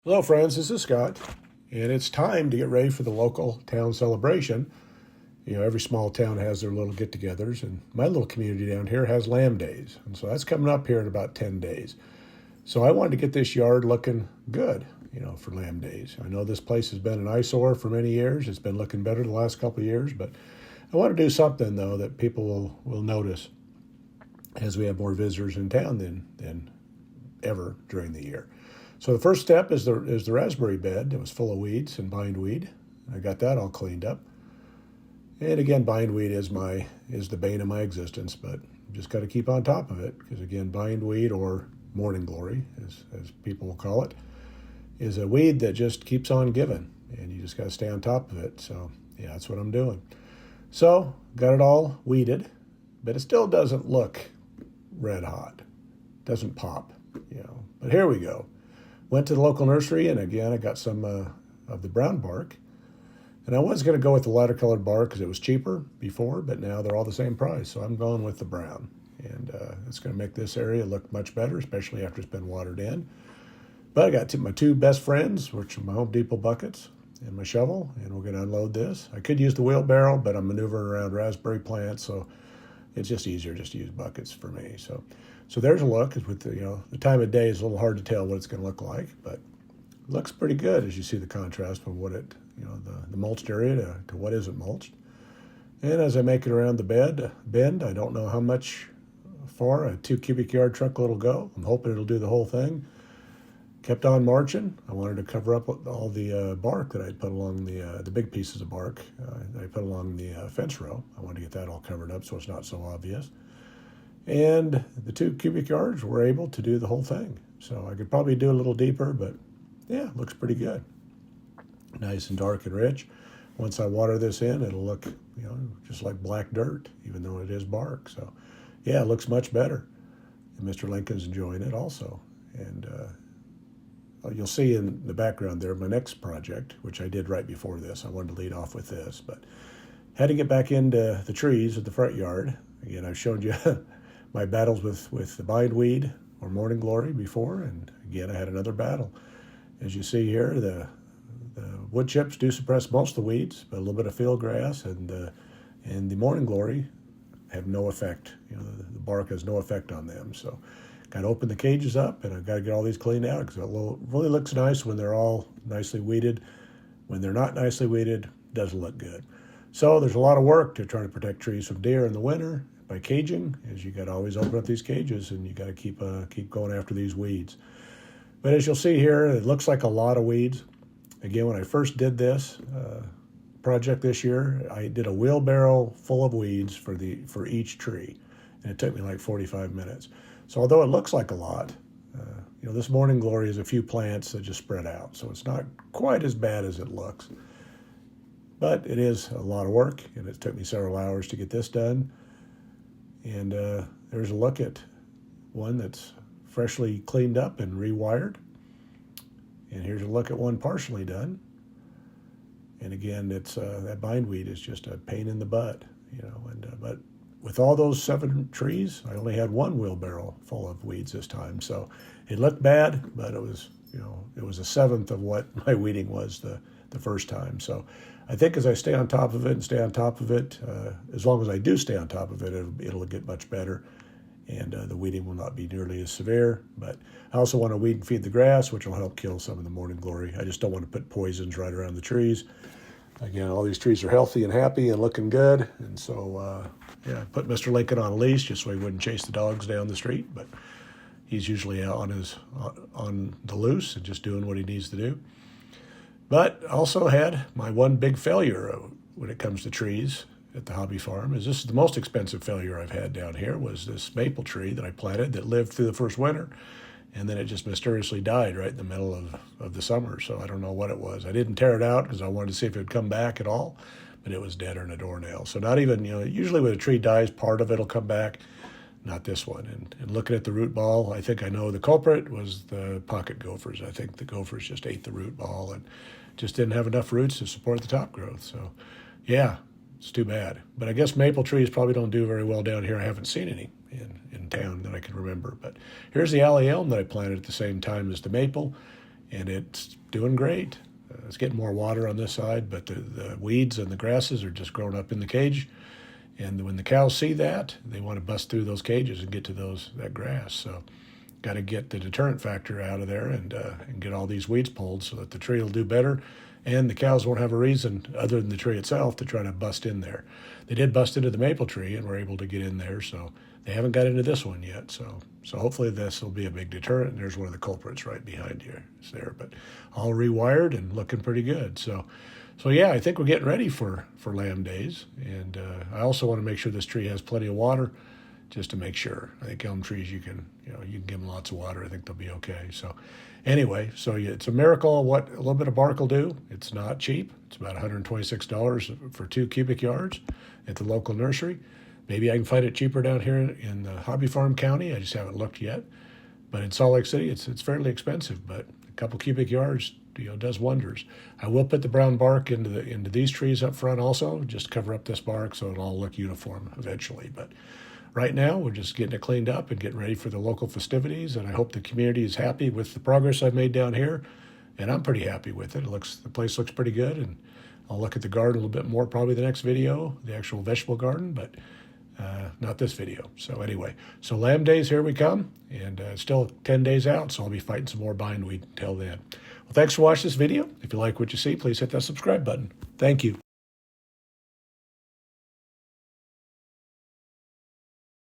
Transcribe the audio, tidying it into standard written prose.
Hello, friends. This is Scott, and it's time to get ready for the local town celebration. You know, every small town has their little get-togethers, and my little community down here has Lamb Days, and so that's coming up here in about 10 days. So I wanted to get this yard looking good, for Lamb Days. I know this place has been an eyesore for many years. It's been looking better the last couple of years, but I want to do something, though, that people will notice as we have more visitors in town than ever during the year. So the first step is the raspberry bed that was full of weeds and bindweed. I got that all cleaned up. And again, bindweed is the bane of my existence, but just got to keep on top of it because again, bindweed, or morning glory, as people will call it, is a weed that just keeps on giving, and you just got to stay on top of it. So yeah, that's what I'm doing. So got it all weeded, but it still doesn't look red hot, doesn't pop, But here we go. Went to the local nursery, and again, I got some of the brown bark. And I was going to go with the lighter colored bark because it was cheaper before, but now they're all the same price. So I'm going with the brown. And it's going to make this area look much better, especially after it's been watered in. But I got my two best friends, which are my Home Depot buckets and my shovel, and we're going to unload this. I could use the wheelbarrow, but I'm maneuvering around raspberry plants, so it's just easier just to use buckets for me. So there's a look. With the time of day is a little hard to tell what it's going to look like, but it looks pretty good as you see the contrast from what the mulched area to what isn't mulched. And as I make it around the bend, I don't know how much far a 2 cubic yard truckload will go. I'm hoping it'll do the whole thing. Kept on marching. I wanted to cover up all the bark that I put along the big pieces of bark that I put along the fence row. I wanted to get that all covered up so it's not so obvious. And the 2 cubic yards were able to do the whole thing. So I could probably do a little deeper, but yeah, it looks pretty good. Nice and dark and rich. Once I water this in, it'll look, just like black dirt, even though it is bark. So yeah, it looks much better. And Mr. Lincoln's enjoying it also. And you'll see in the background there my next project, which I did right before this. I wanted to lead off with this, but had to get back into the trees at the front yard. Again, I've showed you my battles with the bindweed or morning glory before, and again, I had another battle. As you see here, the wood chips do suppress most of the weeds, but a little bit of field grass and the morning glory have no effect. The bark has no effect on them. So got to open the cages up, and I've got to get all these cleaned out because it really looks nice when they're all nicely weeded. When they're not nicely weeded, it doesn't look good. So there's a lot of work to try to protect trees from deer in the winter by caging, as you got to always open up these cages, and you got to keep going after these weeds. But as you'll see here, it looks like a lot of weeds. Again, when I first did this project this year, I did a wheelbarrow full of weeds for each tree, and it took me like 45 minutes. So although it looks like a lot, this morning glory is a few plants that just spread out, so it's not quite as bad as it looks. But it is a lot of work, and it took me several hours to get this done. And there's a look at one that's freshly cleaned up and rewired. And here's a look at one partially done. And again, it's that bindweed is just a pain in the butt, but with all those 7 trees, I only had one wheelbarrow full of weeds this time. So it looked bad, but it was a seventh of what my weeding was the first time. So I think as I stay on top of it, as long as I do stay on top of it, it'll get much better. And the weeding will not be nearly as severe. But I also want to weed and feed the grass, which will help kill some of the morning glory. I just don't want to put poisons right around the trees. Again, all these trees are healthy and happy and looking good. And so, I put Mr. Lincoln on a leash just so he wouldn't chase the dogs down the street. But he's usually out on the loose and just doing what he needs to do. But also had my one big failure when it comes to trees at the hobby farm. This is the most expensive failure I've had down here, was this maple tree that I planted that lived through the first winter, and then it just mysteriously died right in the middle of the summer. So I don't know what it was. I didn't tear it out because I wanted to see if it would come back at all, but it was deader than a doornail. So not even, usually when a tree dies, part of it will come back, not this one. And looking at the root ball, I think I know the culprit was the pocket gophers. I think the gophers just ate the root ball and just didn't have enough roots to support the top growth. So yeah, it's too bad. But I guess maple trees probably don't do very well down here. I haven't seen any in town that I can remember. But here's the alley elm that I planted at the same time as the maple. and it's doing great. It's getting more water on this side, but the weeds and the grasses are just growing up in the cage. And when the cows see that, they want to bust through those cages and get to that grass. So got to get the deterrent factor out of there and get all these weeds pulled so that the tree will do better, and the cows won't have a reason other than the tree itself to try to bust in there. They did bust into the maple tree and were able to get in there, so they haven't got into this one yet. So hopefully this will be a big deterrent. And there's one of the culprits right behind you. It's there, but all rewired and looking pretty good. So yeah, I think we're getting ready for lamb days, and I also want to make sure this tree has plenty of water, just to make sure. I think elm trees you can give them lots of water. I think they'll be okay. So anyway, yeah, it's a miracle what a little bit of bark will do. It's not cheap. It's about $126 for 2 cubic yards at the local nursery. Maybe I can find it cheaper down here in the Hobby Farm County. I just haven't looked yet. But in Salt Lake City, it's fairly expensive. But a couple cubic yards, does wonders. I will put the brown bark into these trees up front also, just cover up this bark so it'll all look uniform eventually. But right now, we're just getting it cleaned up and getting ready for the local festivities. And I hope the community is happy with the progress I've made down here. And I'm pretty happy with it. The place looks pretty good. And I'll look at the garden a little bit more probably the next video, the actual vegetable garden, but not this video. So anyway, lamb days, here we come. And still 10 days out, so I'll be fighting some more bindweed until then. Well, thanks for watching this video. If you like what you see, please hit that subscribe button. Thank you.